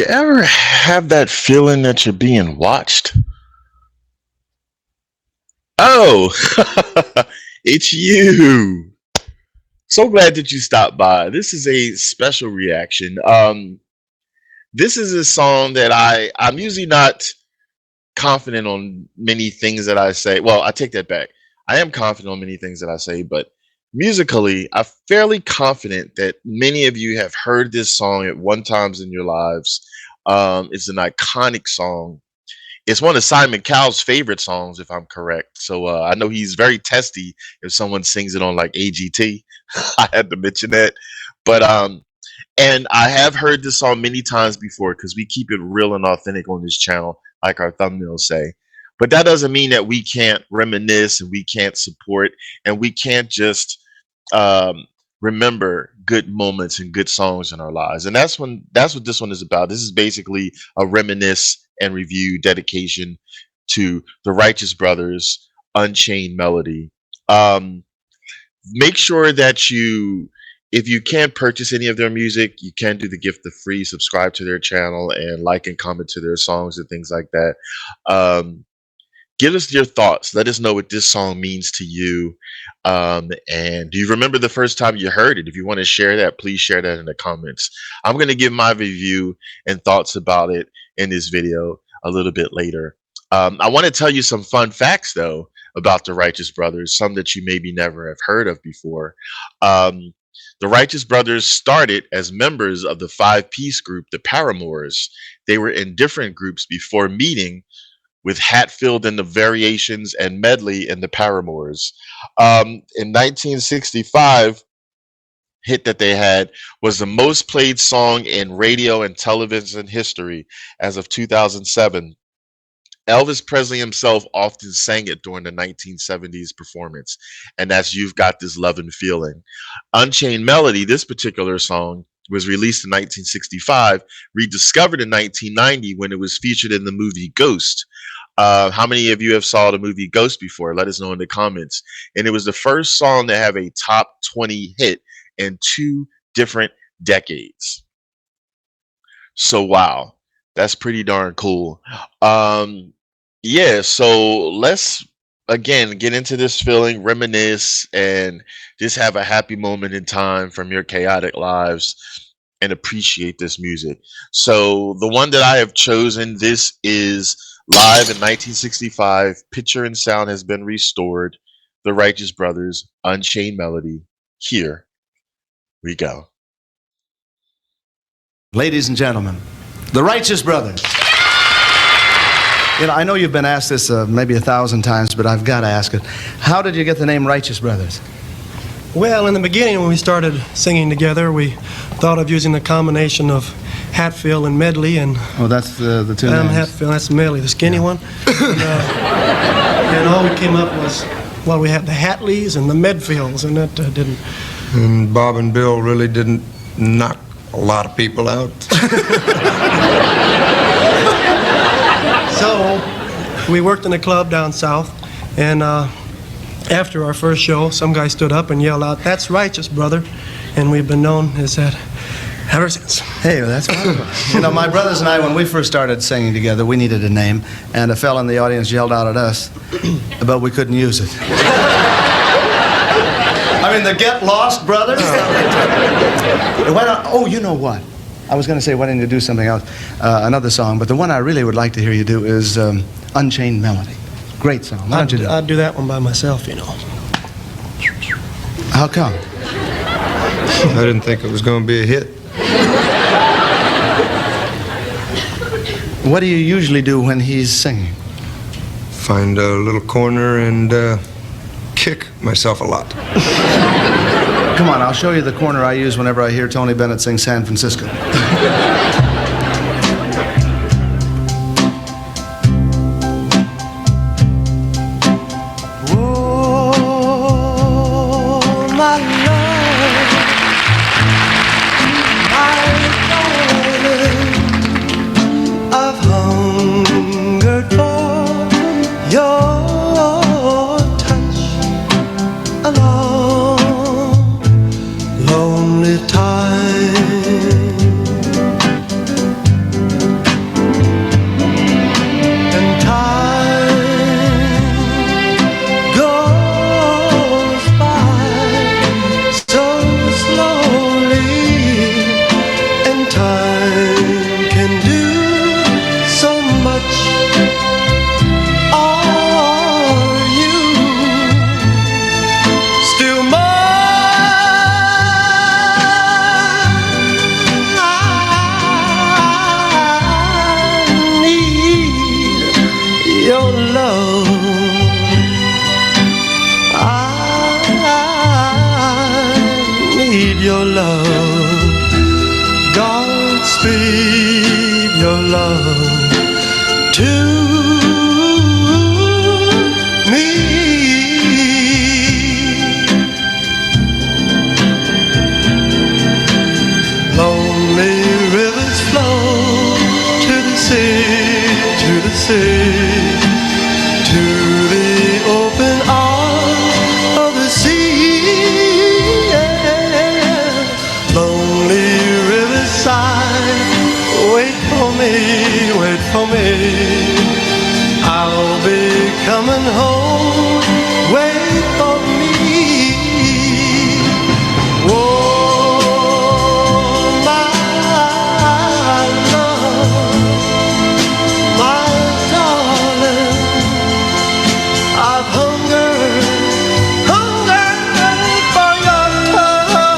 you ever have that feeling that you're being watched? Oh, it's you. So glad that you stopped by. This is a special reaction. This is a song that I'm usually not confident on many things that I say. Well, I take that back. I am confident on many things that I say, but musically, I'm fairly confident that many of you have heard this song at one times in your lives. It's an iconic song. It's one of Simon Cowell's favorite songs, if I'm correct. So I know he's very testy if someone sings it on like AGT. I had to mention that, but and I have heard this song many times before because we keep it real and authentic on this channel, like our thumbnails say. But that doesn't mean that we can't reminisce and we can't support and we can't just um, remember good moments and good songs in our lives. And that's what this one is about. This is basically a reminisce and review dedication to the Righteous Brothers, Unchained Melody. Um, Make sure that if you can't purchase any of their music, you can do the gift of free, subscribe to their channel and like and comment to their songs and things like that. Um, Give us your thoughts. Let us know what this song means to you. And do you remember the first time you heard it? If you want to share that, please share that in the comments. I'm going to give my review and thoughts about it in this video a little bit later. I want to tell you some fun facts, though, about the Righteous Brothers, some that you maybe never have heard of before. Um, the Righteous Brothers started as members of the five-piece group, the Paramours. They were in different groups before meeting with Hatfield and the Variations and Medley and the Paramours. In 1965, hit that they had was the most played song in radio and television history as of 2007. Elvis Presley himself often sang it during the 1970s performance, and that's You've Got This Lovin' Feeling. Unchained Melody, this particular song, was released in 1965, rediscovered in 1990 when it was featured in the movie Ghost. How many of you have saw the movie Ghost before? Let us know in the comments. And it was the first song to have a top 20 hit in 2 different decades. So wow, that's pretty darn cool. Yeah, so let's again get into this feeling, reminisce, and just have a happy moment in time from your chaotic lives and appreciate this music. So the one that I have chosen, this is live in 1965. Picture and sound has been restored. The Righteous Brothers, Unchained Melody. Here we go. Ladies and gentlemen, the Righteous Brothers. You know, I know you've been asked this maybe 1,000 times, but I've got to ask it. How did you get the name Righteous Brothers? Well, in the beginning, when we started singing together, we thought of using the combination of Hatfield and Medley, and Oh, that's the two I'm names. Hatfield, that's Medley, the skinny one. And all we came up was, well, we had the Hatleys and the Medfields, and that didn't. And Bob and Bill really didn't knock a lot of people out. So we worked in a club down south, and after our first show, some guy stood up and yelled out, "That's Righteous, brother," and we've been known as that ever since. Hey, well, that's wonderful. You know, my brothers and I, when we first started singing together, we needed a name, and a fella in the audience yelled out at us, but we couldn't use it. I mean, the Get Lost Brothers? Why not? Oh, you know what? I was going to say, why didn't you do something else, another song, but the one I really would like to hear you do is Unchained Melody. Great song. Why don't you do it? I'd do that one by myself, you know. How come? I didn't think it was going to be a hit. What do you usually do when he's singing? Find a little corner and kick myself a lot. Come on, I'll show you the corner I use whenever I hear Tony Bennett sing San Francisco. hold, wait for me. Oh, my love, my darling, I've hungered for your love,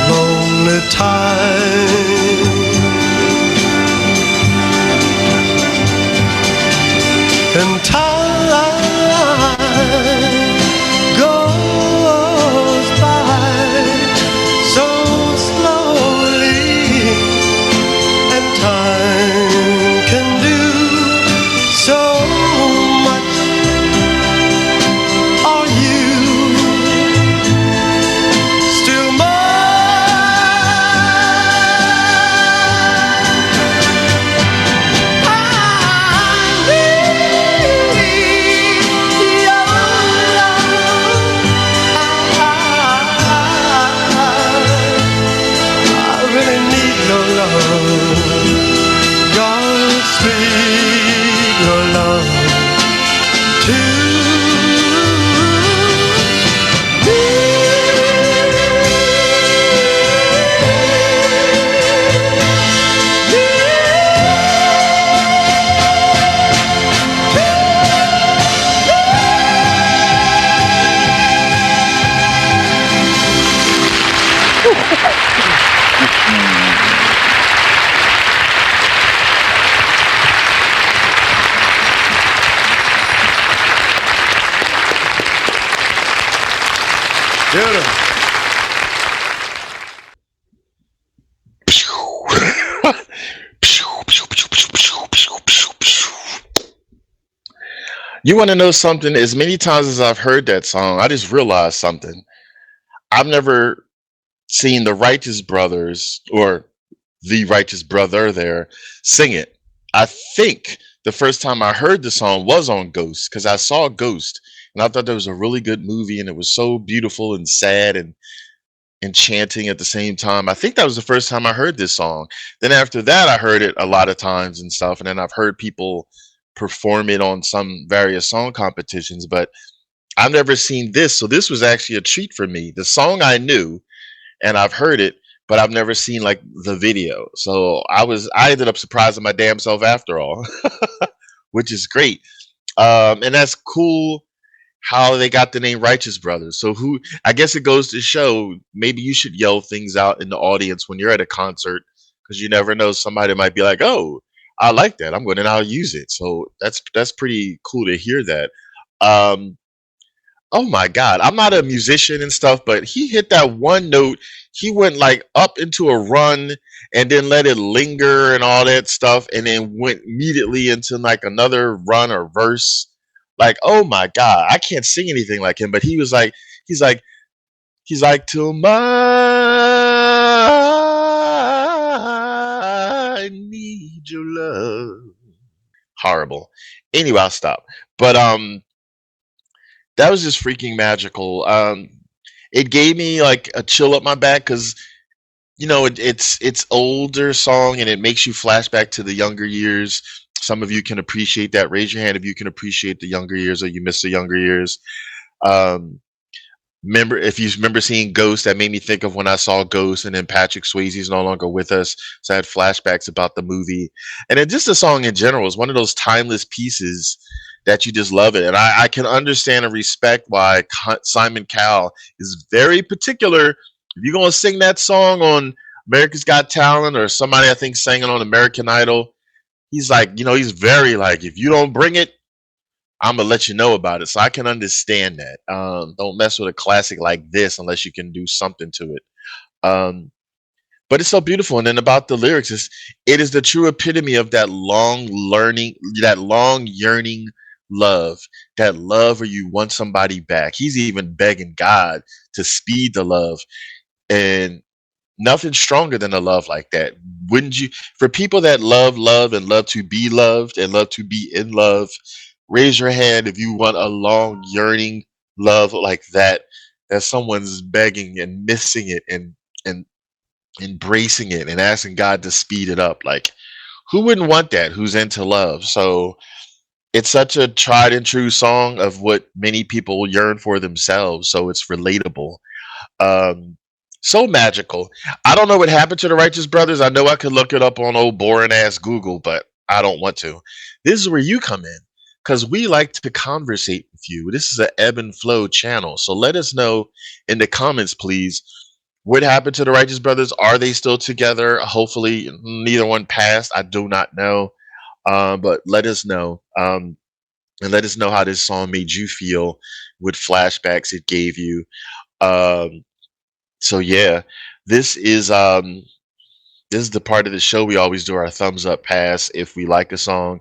lonely time. And time goes by so slowly, and time can do so much. Are you still You want to know something? As many times as I've heard that song, I just realized something. I've never seen the Righteous Brothers or the Righteous Brother there sing it. I think the first time I heard the song was on Ghost because I saw Ghost and I thought that was a really good movie and it was so beautiful and sad and enchanting at the same time. I think that was the first time I heard this song. Then after that, I heard it a lot of times and stuff. And then I've heard people perform it on some various song competitions, but I've never seen this. So this was actually a treat for me. The song I knew and I've heard it, but I've never seen like the video. So I ended up surprising my damn self after all, which is great. And that's cool how they got the name Righteous Brothers. So I guess it goes to show maybe you should yell things out in the audience when you're at a concert because you never know, somebody might be like, "Oh, I like that. I'm going to now use it." So that's pretty cool to hear that. Um, oh my God, I'm not a musician and stuff, but he hit that one note. He went like up into a run and then let it linger and all that stuff, and then went immediately into like another run or verse. Like, oh my God, I can't sing anything like him, but he's like, he's like, till my need your love. Horrible. Anyway, I'll stop. But that was just freaking magical. It gave me like a chill up my back because it's older song and it makes you flashback to the younger years. Some of you can appreciate that. Raise your hand if you can appreciate the younger years or you miss the younger years. Um, if you remember seeing Ghost, that made me think of when I saw Ghost, and then Patrick Swayze is no longer with us, so I had flashbacks about the movie. And then just the song in general is one of those timeless pieces that you just love it. And I can understand and respect why Simon Cowell is very particular. If you're gonna sing that song on America's Got Talent or somebody I think sang it on American Idol, he's like, he's very like, if you don't bring it, I'm gonna let you know about it. So I can understand that. Don't mess with a classic like this unless you can do something to it. Um, but it's so beautiful. And then about the lyrics, it is the true epitome of that long yearning love, that love where you want somebody back. He's even begging God to speed the love, and nothing stronger than a love like that. Wouldn't you? For people that love and love to be loved and love to be in love, raise your hand if you want a long yearning love like that, that someone's begging and missing it and embracing it and asking God to speed it up. Like, Who wouldn't want that? Who's into love? So it's such a tried and true song of what many people yearn for themselves. So it's relatable. Um, so magical. I don't know what happened to the Righteous Brothers. I know I could look it up on old boring ass Google, but I don't want to. This is where you come in because we like to conversate with you. This is an ebb and flow channel. So let us know in the comments, please. What happened to the Righteous Brothers? Are they still together? Hopefully, neither one passed. I do not know. But let us know. And let us know how this song made you feel, what flashbacks it gave you. Um, so yeah, this is um this is the part of the show we always do our thumbs up pass if we like a song.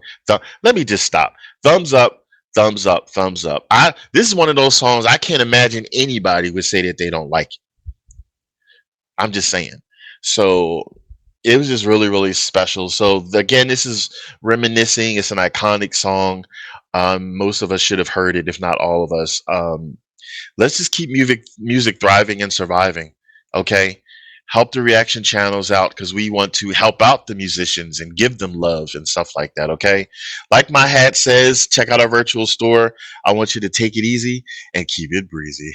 Let me just stop. Thumbs up, thumbs up, thumbs up. I This is one of those songs I can't imagine anybody would say that they don't like it. I'm just saying. So it was just really, really special. So again, this is reminiscing. It's an iconic song. Most of us should have heard it, if not all of us. Let's just keep music thriving and surviving. Okay. Help the reaction channels out because we want to help out the musicians and give them love and stuff like that. Okay. Like my hat says, check out our virtual store. I want you to take it easy and keep it breezy.